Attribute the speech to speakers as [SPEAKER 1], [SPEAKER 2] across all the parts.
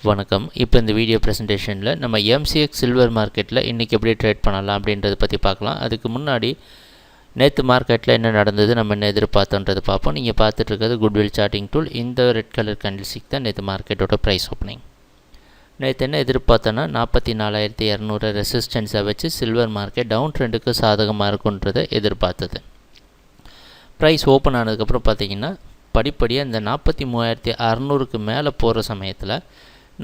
[SPEAKER 1] வணக்கம். இப்போ இந்த வீடியோ ப்ரெசன்டேஷனில் நம்ம எம்சிஎக்ஸ் சில்வர் மார்க்கெட்டில் இன்றைக்கி எப்படி ட்ரேட் பண்ணலாம் அப்படின்றத பற்றி பார்க்கலாம். அதுக்கு முன்னாடி நேற்று மார்க்கெட்டில் என்ன நடந்தது, நம்ம என்ன எதிர்பார்த்தோன்றது பார்ப்போம். நீங்கள் பார்த்துட்டு இருக்கிறது குட்வில் சார்ட்டிங் டூல். இந்த ரெட் கலர் கேண்டில்ஸ்டிக் தான் நேற்று மார்க்கெட்டோட ப்ரைஸ் ஓப்பனிங். நேற்று என்ன எதிர்பார்த்தோன்னா 44,200 ரெசிஸ்டன்ஸை வச்சு சில்வர் மார்க்கெட் டவுன் ட்ரெண்டுக்கு சாதகமாக இருக்குன்றதை எதிர்பார்த்தது. ப்ரைஸ் ஓப்பன் ஆனதுக்கப்புறம் பார்த்திங்கன்னா படிப்படியாக இந்த 43,600க்கு மேலே போகிற சமயத்தில்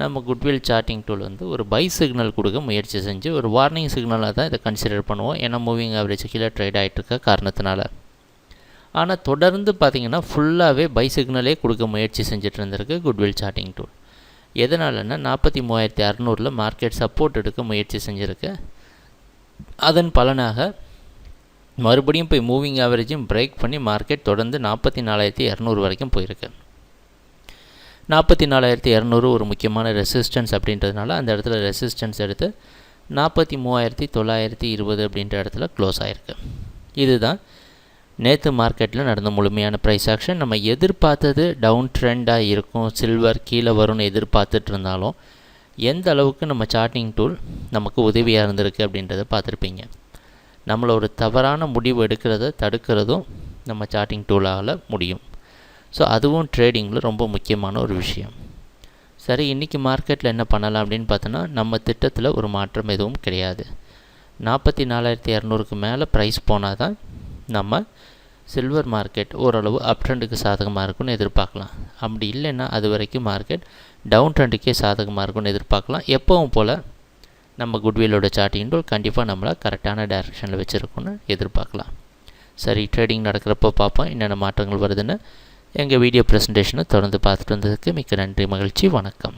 [SPEAKER 1] நம்ம குட்வில் சார்ட்டிங் டூல் வந்து ஒரு பை சிக்னல் கொடுக்க முயற்சி செஞ்சு ஒரு வார்னிங் சிக்னலாக தான் இதை கன்சிடர் பண்ணுவோம். ஏன்னா மூவிங் ஆவரேஜ் கீழே ட்ரேட் ஆகிட்டுருக்க காரணத்தினால. ஆனால் தொடர்ந்து பார்த்திங்கன்னா ஃபுல்லாகவே பை சிக்னலே கொடுக்க முயற்சி செஞ்சுட்டு இருந்திருக்கு குட்வில் சார்ட்டிங் டூல். எதனாலன்னா 43,600 மார்க்கெட் சப்போர்ட் எடுக்க முயற்சி செஞ்சுருக்கு. அதன் பலனாக மறுபடியும் போய் மூவிங் ஆவரேஜும் பிரேக் பண்ணி மார்க்கெட் தொடர்ந்து 44,200 வரைக்கும் போயிருக்கு. 44,200 ஒரு முக்கியமான ரெசிஸ்டன்ஸ் அப்படின்றதுனால அந்த இடத்துல ரெசிஸ்டன்ஸ் எடுத்து 43,920 அப்படின்ற இடத்துல க்ளோஸ் ஆகிருக்கு. இதுதான் நேற்று மார்க்கெட்டில் நடந்த முழுமையான ப்ரைஸ் ஆக்ஷன். நம்ம எதிர்பார்த்தது டவுன் ட்ரெண்டாக இருக்கும், சில்வர் கீழே வரும்னு எதிர்பார்த்துட்டு இருந்தாலும் எந்த அளவுக்கு நம்ம சார்ட்டிங் டூல் நமக்கு உதவியாக இருந்திருக்கு அப்படின்றத பார்த்துருப்பீங்க. நம்மளை ஒரு தவறான முடிவு எடுக்கிறத தடுக்கிறதும் நம்ம சார்ட்டிங் டூலால் முடியும். ஸோ அதுவும் ட்ரேடிங்கில் ரொம்ப முக்கியமான ஒரு விஷயம். சரி, இன்றைக்கி மார்க்கெட்டில் என்ன பண்ணலாம் அப்படின்னு பார்த்தோன்னா நம்ம திட்டத்தில் ஒரு மாற்றம் எதுவும் கிடையாது. 44,200க்கு மேலே ப்ரைஸ் போனால் தான் நம்ம சில்வர் மார்க்கெட் ஓரளவு அப் ட்ரெண்டுக்கு சாதகமாக இருக்குன்னு எதிர்பார்க்கலாம். அப்படி இல்லைன்னா அது வரைக்கும் மார்க்கெட் டவுன் ட்ரெண்டுக்கே சாதகமாக இருக்குன்னு எதிர்பார்க்கலாம். எப்பவும் போல் நம்ம குட்வில்லோட சார்ட்டிங் டூல் கண்டிப்பாக நம்மளை கரெக்டான டைரெக்ஷனில் வச்சுருக்கோன்னு எதிர்பார்க்கலாம். சரி, ட்ரேடிங் நடக்கிறப்போ பார்ப்போம் என்னென்ன மாற்றங்கள் வருதுன்னு. எங்கள் வீடியோ ப்ரெசன்டேஷனை தொடர்ந்து பார்த்துட்டு வந்ததுக்கு மிக்க நன்றி, மகிழ்ச்சி, வணக்கம்.